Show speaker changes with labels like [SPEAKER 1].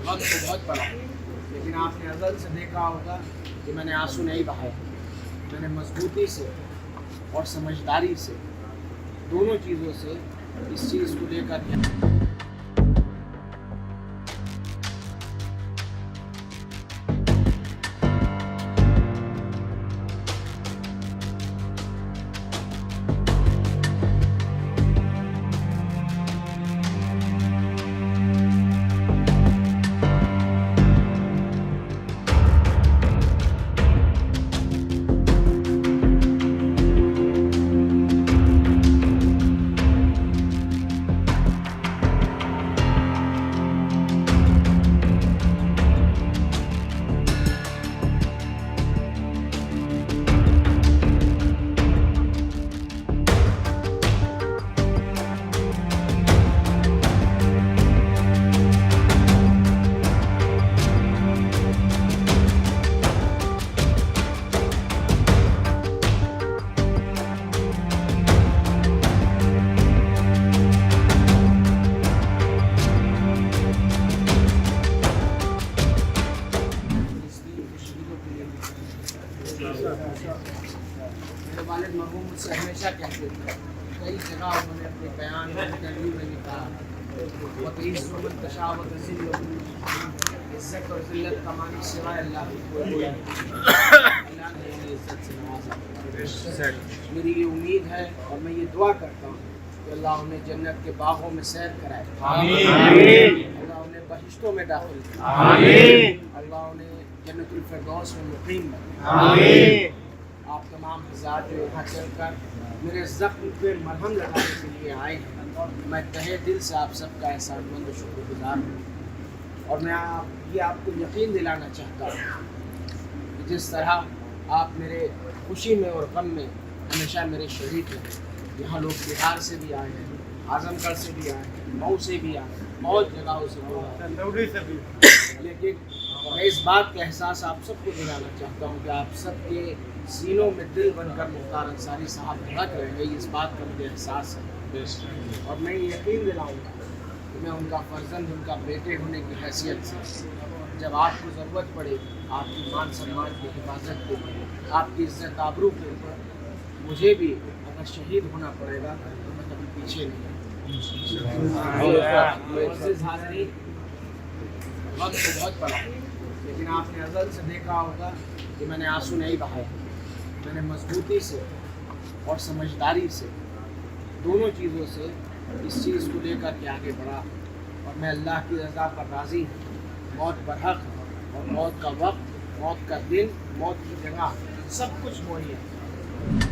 [SPEAKER 1] वक्त तो बहुत पड़ा, लेकिन आपने अज़ल से देखा होगा कि मैंने आंसू नहीं बहाए। मैंने मजबूती से और समझदारी से, दोनों चीज़ों से इस चीज़ को लेकर मेरे वालिद मरहूम मुझसे हमेशा कहते थे, कई जगह उन्होंने अपने बयान और इंटरव्यू में भी कहा, इज़्ज़त और ज़िल्लत का मानी सिवाय अल्लाह की कोई नहीं। अल्लाह ने हमें इज़्ज़त से नवाजा। मेरी ये उम्मीद है और मैं ये दुआ करता हूँ कि अल्लाह उन्हें जन्नत के बागों में सैर कराए, अल्लाह उन्हें बहिश्तों में दाखिल करे, अल्लाह उन्हें जन्नतुल फिरदौस में मुक़ीम बनाए। आप तमाम हज़रात जो यहाँ चलकर मेरे ज़ख्म पे मरहम लगाने के लिए आए हैं, मैं तहे दिल से आप सबका एहसानमंद और शुक्रगुज़ार हूँ। और मैं आपको यकीन दिलाना चाहता हूँ कि जिस तरह आप मेरे खुशी में और गम में हमेशा मेरे शरीक रहे। यहाँ लोग बिहार से भी आए हैं, आज़मगढ़ से भी आए हैं, मऊ से भी आए हैं, बहुत जगहों से भी, लेकिन मैं इस बात का एहसास आप सबको दिलाना चाहता हूँ कि आप सबके सीनों में दिल बनकर मुख्तार अंसारी साहब धड़क रहे हैं। इस बात का मुझे एहसास है और मैं यकीन दिलाऊंगा कि मैं उनका फर्जंद, उनका बेटे होने की हैसियत से जब आपको ज़रूरत पड़े, आपकी मान सम्मान की हिफाजत के लिए, आपकी इज़्ज़त आबरू के ऊपर मुझे भी अगर शहीद होना पड़ेगा तो मैं कभी पीछे नहीं। वक्त तो बहुत पड़ा, लेकिन आपने अज़ल से देखा होगा कि मैंने आंसू नहीं बहाए। मैंने मजबूती से और समझदारी से, दोनों चीज़ों से इस चीज़ को लेकर के आगे बढ़ा और मैं अल्लाह की रज़ा पर राज़ी हूँ। मौत बरहक और मौत का वक्त, मौत का दिन, मौत की जगह सब कुछ मुहैया है।